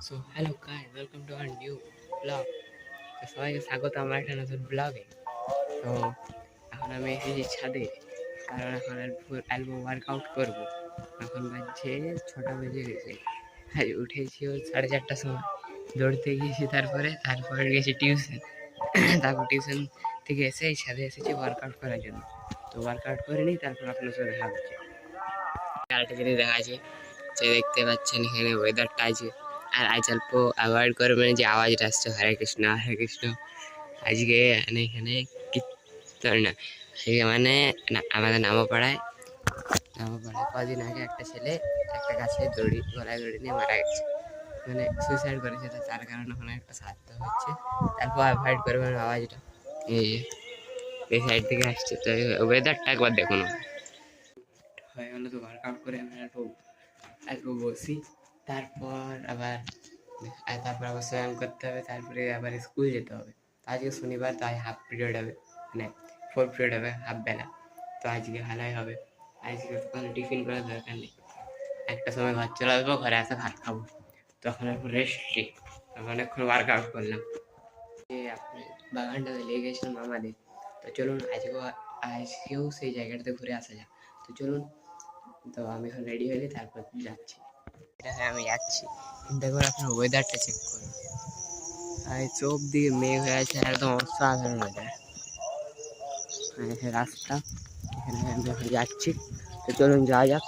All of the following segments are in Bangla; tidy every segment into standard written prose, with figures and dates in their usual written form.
So hello guys, welcome to our new blog. তো সবাইকে স্বাগত আমার একটা নতুন ব্লগে। তো এখন আমি এসেছি ছাদে, কারণ এখন অল্প ওয়ার্কআউট করবো। এখন বাজছে 6টা বেজে গেছে। আজ উঠেছি 4:30টার সময়, দৌড়তে গিয়েছি, তারপরে গেছি টিউশন। তারপর টিউশন থেকে এসে এই ছাদে এসেছি ওয়ার্কআউট করার জন্য। তো ওয়ার্কআউট করে নিই, তারপর আপনার সাথে দেখা হচ্ছে। আরেকটা জিনিস দেখা আছে, যে দেখতে পাচ্ছেন এখানে ওয়েদারটা আছে। আর আজ অল্প অ্যাভয়েড করবেন যে আওয়াজটা আসছে, হরে কৃষ্ণ হরে কৃষ্ণ। আজকে এখানে কীর্তন না, আজকে আমাদের নামপাড়ায় কদিন আগে একটা ছেলে একটা গাছে গলায় দড়ি নিয়ে মারা গেছে, সুইসাইড করেছে। তো তার কারণে ওখানে একটা শ্রাদ্ধ হচ্ছে, তারপর অ্যাভয়েড করবেন আওয়াজটা। এই সাইড থেকে আসছে, তো ওয়েদারটা একবার দেখুন। হয়ে গেলো তো ওয়ার্কআউট করে আমি অল্প বসি, তারপর আবার স্নান করতে হবে, তারপরে আবার স্কুল যেতে হবে। তো আজকে শনিবার, তো আজ হাফ পিরিয়ড হবে, 4 পিরিয়ড হবে, হাফ বেলা। তো আজকে ভালোই হবে। আজকে কোনো টিফিন করার দরকার নেই, একটা সময় ঘর চলে আসবো, ঘরে আসে ভাত খাবো। তখন একটু রেস্টে, অনেকক্ষণ ওয়ার্কআউট করলাম। আপনি বাগানটাতে লেগে গেছিলাম আমাদের। তো চলুন আজকেও সেই জায়গাটাতে ঘুরে আসা যাক। তো চলুন, তো আমি এখন রেডি হলে তারপর যাচ্ছি। আমি যাচ্ছি, কিন্তু একবার আপনার ওয়েদারটা চেক করুন। চোখ দিকে মেঘ হয়ে আছে, একদম অসাধারণ ওয়েদার। রাস্তা, এখানে আমি এখন যাচ্ছি। তো চলুন যাওয়া যাক।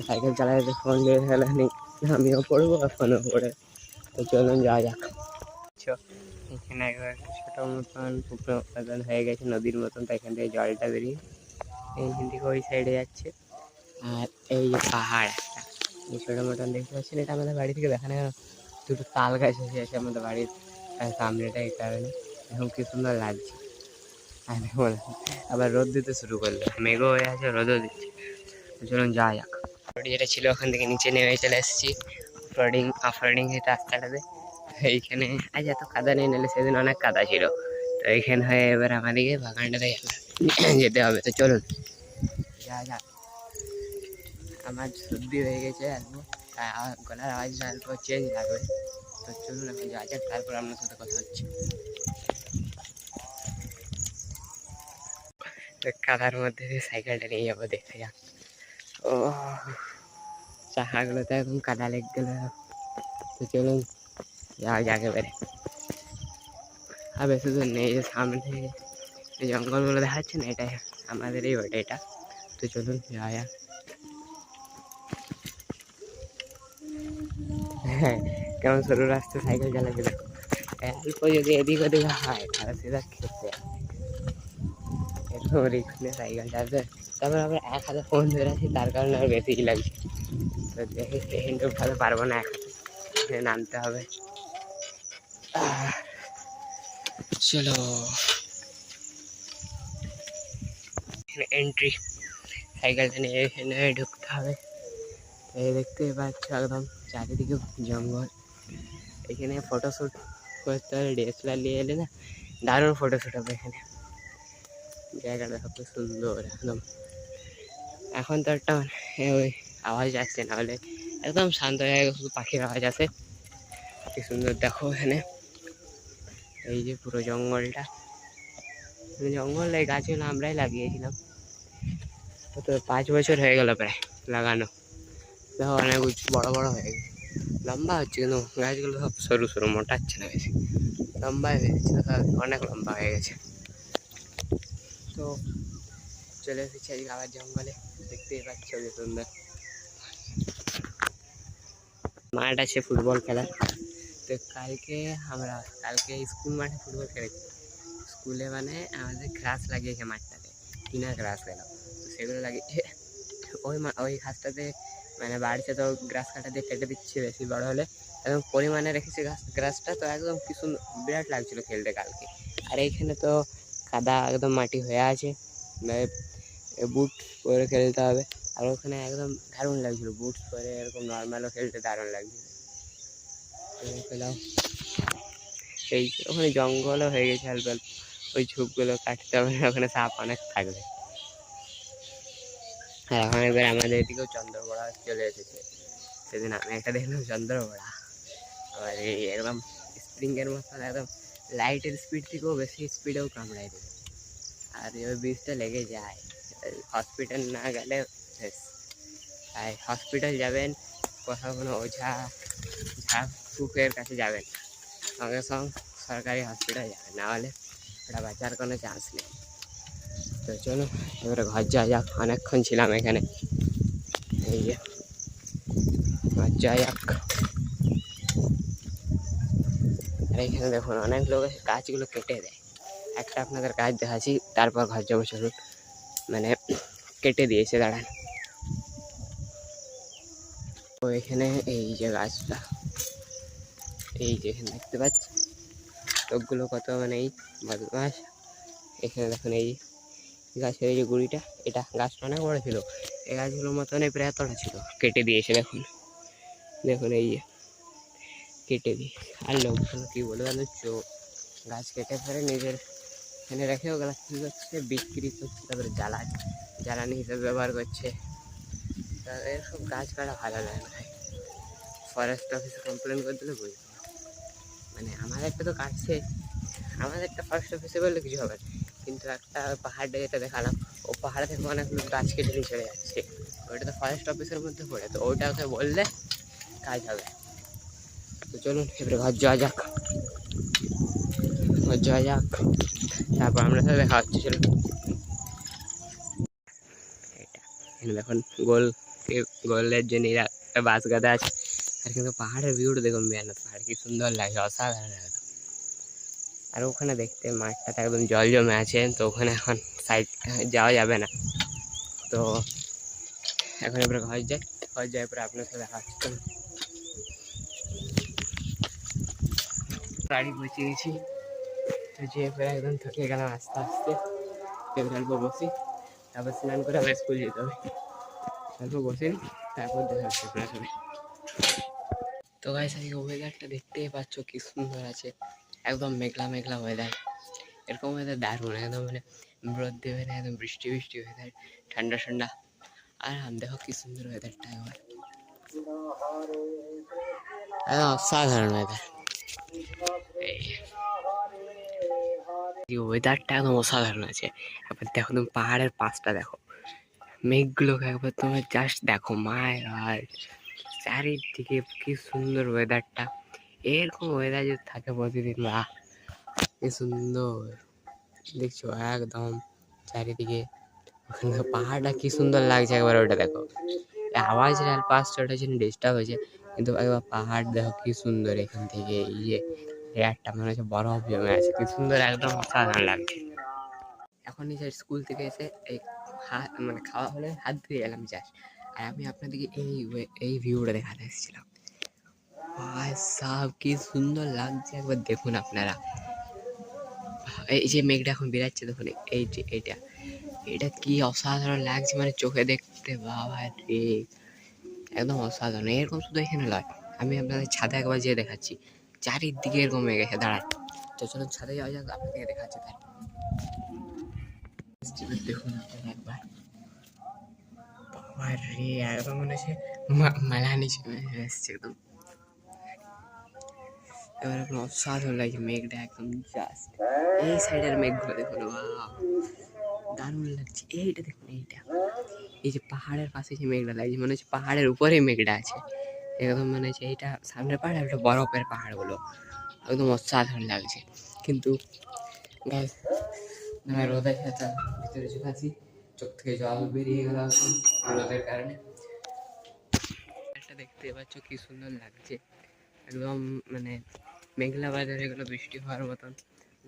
সাইকেল চালাতে ফোন দিয়ে ফেলে নেই, আমিও পড়বো আর ফোনও পড়ে। তো চলুন যাওয়া যাক। এখানে একবার একটা ছোটো মতন পুকুর মতন হয়ে গেছে, নদীর মতন। তো এখান থেকে জলটা বেরিয়ে এইখান থেকে ওই সাইডে যাচ্ছে। আর এই যে পাহাড় একটা, এই ছোটো মতন দেখতে পাচ্ছেন, এটা আমাদের বাড়ি থেকে দেখানো গেল। দুটো তাল গাছ এসে আমাদের বাড়ির সামনেটা, এই কারণে এখন কি সুন্দর লাগছে। আর দেখুন আবার রোদ দিতে শুরু করলো, মেঘও হয়ে আছে, রোদও দিচ্ছে। চলুন যাওয়া যাক। যেটা ছিল ওখান থেকে নিচে নেমে চলে এসেছি অফরোডিং এই রাস্তাটাতে। এইখানে আজ এত কাদা নেই, নাহলে সেদিন অনেক কাদা ছিল। তো এইখানে হয়ে এবার আমাদেরকে বাগানটাতে যেতে হবে। তো চলুন যাওয়া যাক। আমার সর্দি হয়ে গেছে অল্প, তাই গলার আওয়াজটা অল্প চেঞ্জ লাগবে। তো চলুন এখন যাওয়া যাক, তারপর আপনার সাথে কথা হচ্ছে। কাদার মধ্যে দিয়ে সাইকেলটা নিয়ে যাবো, দেখতে যাক। ও চাকাগুলোতে এখন কাদা লেগে গেল। তো চলুন যাওয়া যাক এবারে। আর বেশি দূর নেই, যে সামনে এই জঙ্গলগুলো দেখাচ্ছে না, এটাই আমাদের এই ওটা এটা। তো চলুন যাওয়া যাক। হ্যাঁ, কেমন সরু রাস্তা সাইকেল চালাতে দেখো। অল্প যদি এদিক ওদিক হয় তাহলে সেটা খেতে এরকম রিক্স নিয়ে সাইকেল চালাতে। তারপর আমরা এক হাতে ফোন ধরে আছি, তার কারণে আর বেশি লাগছে। তো দেখে স্টেশনটা উঠাতে পারবো না, এক হাতে নামতে হবে। চলো এন্ট্রি, সাইকেলটা নিয়ে এখানে ঢুকতে হবে। এই দেখতে পাচ্ছ একদম চারিদিকে জঙ্গল। এখানে ফটোশ্যুট করতে হবে, ডিএসএলআর নিয়ে এলে না দারুণ ফটোশ্যুট হবে এখানে। জায়গাটা খুব সুন্দর একদম। এখন তো একটা ওই আওয়াজ আসছে, না হলে একদম শান্ত জায়গা, শুধু পাখির আওয়াজ আসে। কি সুন্দর দেখো এখানে, এই যে পুরো জঙ্গলটা, জঙ্গল এই গাছগুলো আমরাই লাগিয়েছিলাম। তো 5 বছর হয়ে গেল প্রায় লাগানো। দেখো অনেক বড় বড় হয়ে গেছে, লম্বা হচ্ছে, কিন্তু গাছগুলো সব সরু সরু, মোটাচ্ছে না বেশি, লম্বা হয়ে গেছে, অনেক লম্বা হয়ে গেছে। তো চলে এসেছি আজকে আবার জঙ্গলে, দেখতেই পাচ্ছ যে সুন্দর মাঠ আছে ফুটবল খেলার। তো কালকে স্কুল মাঠে ফুটবল খেলেছি। স্কুলে আমাদের গ্রাস লাগিয়েছে মাঠটাতে, কিনা গ্রাস গেল। তো সেগুলো লাগিয়েছে ওই ঘাসটাতে, বাড়ছে, তো গ্রাস কাটা দিয়ে কেটে দিচ্ছে বেশি বড় হলে। একদম পরিমাণে রেখেছে গ্রাসটা, তো একদম কি সুন্দর বিরাট লাগছিল খেলতে কালকে। আর এইখানে তো কাদা একদম মাটি হয়ে আছে, বুট পরে খেলতে হবে। আর ওখানে একদম দারুণ লাগছিল, বুটস পরে এরকম নর্মালও খেলতে দারুণ লাগছিল। খেলাম এই ওখানে জঙ্গলও হয়ে গেছে অল্প অল্প, ওই ঝোপগুলো কাটতে হবে, ওখানে সাপ অনেক থাকবে। আর এখন এবার আমাদের এদিকেও চন্দ্রবড়া চলে এসেছে। সেদিন আমি একটা দেখলাম চন্দ্রবড়া, আর এরকম স্প্রিংয়ের মতন একদম লাইটের স্পিড থেকেও বেশি স্পিডেও কামড়ায় দেবে। আর ওই বিষটা লেগে যায়, হসপিটাল না গেলে শেষ। তাই হসপিটাল যাবেন, কোথাও কোনো ওঝা ঝাঁক ফুকের কাছে যাবেন, সঙ্গে সঙ্গে সরকারি হসপিটাল যাবেন, না হলে ওটা বাঁচার কোনো চান্স নেই। তো চলো এবারে ঘর যাওয়া যাক, অনেকক্ষণ ছিলাম এখানে। এই যে ঘর যাওয়া যাক। আর এইখানে দেখুন অনেক লোক গাছগুলো কেটে দেয়। একটা আপনাদের গাছ দেখাচ্ছি, তারপর ঘর যাবো চলুন। মানে কেটে দিয়েছে, দাঁড়ান। তো এখানে এই যে গাছটা, এই যে এখানে দেখতে পাচ্ছি লোকগুলো কত মানে এই বদমাস। এখানে দেখুন এই গাছের এই যে গুড়িটা, এটা গাছটা অনেক বড় ছিল, এই গাছগুলোর মতন প্রায় এতটা ছিল, কেটে দিয়েছে। দেখুন দেখুন এই যে কেটে দিয়ে। আর লোকগুলো কী বলবো, গাছ কেটে ফেলে নিজের এখানে রেখেও গাছ কী করছে, বিক্রি করছে, তারপরে জ্বালানি হিসেবে ব্যবহার করছে। এরকম গাছ কাটা ভালো লাগে না। ফরেস্ট অফিসে কমপ্লেন করে দিলে বুঝবো, মানে আমাদেরটা তো কাটছে, আমাদেরটা ফরেস্ট অফিসে বললে কিছু হবে না, কিন্তু একটা পাহাড়টা যেটা দেখালাম, ও পাহাড় থেকে অনেক লোক গাছ কেটে নিয়ে চলে যাচ্ছে, ওইটা তো ফরেস্ট অফিসের মধ্যে পড়ে, তো ওইটাকে বললে কাজ হবে। তো চলুন এবারে ঘর যাওয়া যাক, ঘর যাওয়া যাক, তারপর আমরা সাথে দেখা হচ্ছে। চলুন এটা এখানে দেখুন গোলের জন্য একটা বাঁশ গাদা আছে। আর কিন্তু পাহাড়ের ভিউটা দেখুন, মেহনত পাহাড় কি সুন্দর লাগে, অসাধারণ একদম। আর ওখানে দেখতে মাঠটাতে একদম জল জমে আছে, তো ওখানে এখন সাইড যাওয়া যাবে না। তো এখন এবারে ঘর যাই পরে আপনার সাথে দেখা হচ্ছে। গাড়ি পৌঁছে গেছি, তো যেয়ে পরে একদম থকে গেলাম আস্তে আস্তে। এবার অল্প বসি, তারপর স্নান করে আবার স্কুল যেতে হবে। অল্প বসে নি, তারপর দেখা হচ্ছে আপনার সাথে। তো গাইস আজকে ওয়েদারটা দেখতেই পাচ্ছ কি সুন্দর আছে, একদম মেঘলা মেঘলা ওয়েদার। এরকম ওয়েদার দারুণ, একদম মানে রোদ দেবে না, একদম বৃষ্টি বৃষ্টি ওয়েদার, ঠান্ডা ঠান্ডা। আর দেখো কি সুন্দর ওয়েদারটা, একবার অসাধারণ ওয়েদার। এই ওয়েদারটা একদম অসাধারণ আছে। একবার দেখো তুমি পাহাড়ের পাশটা দেখো, মেঘগুলোকে একবার তুমি জাস্ট দেখো, মাই গড, চারিদিকে কি সুন্দর ওয়েদারটা। এরকম ওয়েদার যদি থাকে প্রতিদিন, বাহ কি সুন্দর দেখছো, একদম চারিদিকে। ওখানে পাহাড়টা কি সুন্দর লাগছে, একবার ওটা দেখো। আওয়াজ আর পাঁচটা ওটার জন্য ডিস্টার্ব হয়েছে, কিন্তু একবার পাহাড় দেখো কি সুন্দর। এখান থেকে এই যে এয়ারটা মনে হচ্ছে বরফ জমে আছে, কি সুন্দর, একদম অসাধারণ লাগছে। এখন এই যে স্কুল থেকে এসে এই মানে খাওয়া হলে হাত ধুয়ে এলাম জাস্ট, আর আমি আপনাদেরকে এই ভিউটা দেখাতে এসেছিলাম। ভাই সাহেব কি সুন্দর লাগছে, একবার দেখুন আপনারা। এই যে মেঘটা এখন বেরাচ্ছে দেখুন, এই যে এটা কি অসাধারণ লাগছে, মানে চোখে দেখতে, বাবা রে একদম অসাধারণ। এরকম শুধু এখানে নয়, আমি আপনাদের ছাদে একবার যেয়ে দেখাচ্ছি, চারিদিকে এরকম মেঘ এসে দাঁড়ায়। তো চলুন ছাদে যাওয়া যাক, আপনাদেরকে দেখাচ্ছি। তাই দেখুন আপনারা একবার, বাবা রে একদম মনে হচ্ছে মালানি এসছে একদম। এবার আপনার অসাধারণ লাগছে, মেঘটা একদম জাস্ট এই সাইডের মেঘগুলো দেখুন, দারুণ লাগছে। এইটা দেখুন, এই যে পাহাড়ের পাশে যে মেঘটা লাগছে, মনে হচ্ছে পাহাড়ের উপরে মেঘটা আছে, একদম মনে হচ্ছে এইটা সামনের পাহাড়, একটা বরফের পাহাড়গুলো, একদম অসাধারণ লাগছে। কিন্তু গাইস রোদের সাথে ভিতরে ঝুঁকাছি, চোখ থেকে জল বেরিয়ে গেল এখন রোদের কারণে। এটা দেখতে পাচ্ছ কি সুন্দর লাগছে, একদম মানে মেঘলা ওয়েদার, এগুলো বৃষ্টি হওয়ার মতন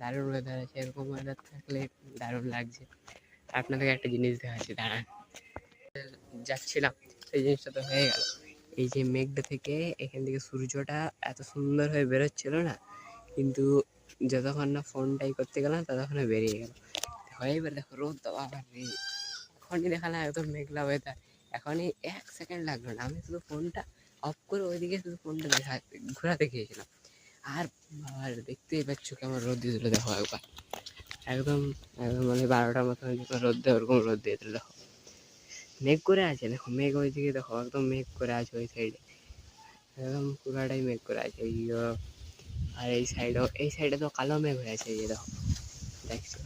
দারুণ ওয়েদার আছে। এরকম ওয়েদার থাকলে দারুণ লাগছে। আপনাদেরকে একটা জিনিস দেখাচ্ছি, দাঁড়ান। যাচ্ছিলাম সেই জিনিসটা তো হয়ে গেল, এই যে মেঘটা থেকে এখান থেকে সূর্যটা এত সুন্দর হয়ে বেরোচ্ছিল না, কিন্তু যতক্ষণ না ফোনটাই করতে গেলাম ততক্ষণে বেরিয়ে গেল। হয়ে এবার দেখো রোদ দেওয়া, আবার এখনই দেখালাম একদম মেঘলা ওয়েদার, এখনই 1 সেকেন্ড লাগলো না, আমি শুধু ফোনটা অফ করে ওইদিকে শুধু ফোনটা ঘোরাতে গিয়েছিলাম, আর দেখতেই পাচ্ছ কেমন রোদ দিয়ে দিল দেখো একবার, একদম একদম মানে 12টার মতো রোদ দেয়, ওরকম রোদ দিয়ে দিল। দেখো মেঘ করে আছে, দেখো মেঘ ওইদিকে দেখো, একদম মেঘ করে আছে ওই সাইডে, একদম পুরাটাই মেঘ করে আছে আর এই সাইডে তো কালো মেঘ হয়ে আছে। এই দেখো, দেখছো?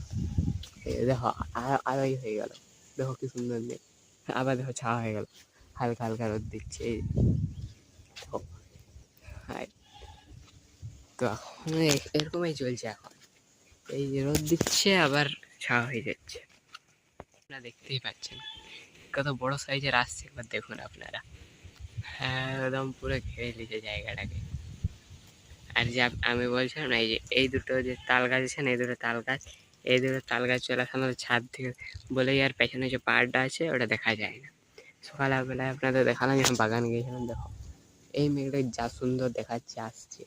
এই দেখো, আরো হয়ে গেল। দেখো কি সুন্দর মেঘ। আবার দেখো ছাওয়া হয়ে গেল, হালকা হালকা রোদ দিচ্ছে। এই দেখো। হাই। তো এখন এরকমই চলছে এখন। এই যে রোদ দিচ্ছে আবার ছাওয়া হয়ে যাচ্ছে, আপনারা দেখতেই পাচ্ছেন কত বড় সাইজের আসছে। একবার দেখুন আপনারা। হ্যাঁ, একদম পুরো ঘিরে নিয়েছে জায়গাটাকে। আর যে আমি বলছিলাম না, এই যে এই দুটো যে তাল গাছ আছে না, এই দুটো তাল গাছ চলে আসে আমাদের ছাদ থেকে বলেই, আর পেছনে যে পাহাড়টা আছে ওটা দেখা যায় না। সকালবেলায় আপনাদের দেখালাম যখন বাগান গিয়েছিলাম, দেখো এই মেঘটা যা সুন্দর দেখাচ্ছে আসছে,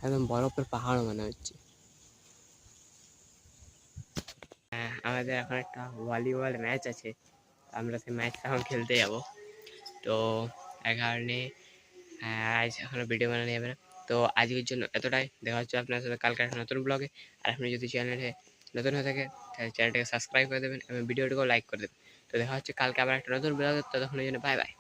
একদম বরফের পাহাড় মনে হচ্ছে। হ্যাঁ, আমাদের এখন একটা ভলিবল ম্যাচ আছে, আমরা সেই ম্যাচটা এখন খেলতে যাব। তো এই কারণে আজ এখনো ভিডিও বানানো যাবে না। তো আজকের জন্য এতটাই। দেখা হচ্ছে আপনার সাথে কালকে একটা নতুন ব্লগে। আর আপনি যদি চ্যানেলে নতুন হয়ে থাকে তাহলে চ্যানেলটাকে সাবস্ক্রাইব করে দেবেন এবং ভিডিওটাকেও লাইক করে দেবেন। তো দেখা হচ্ছে কালকে আবার একটা নতুন ব্লগে। ততক্ষণের জন্য বাই বাই।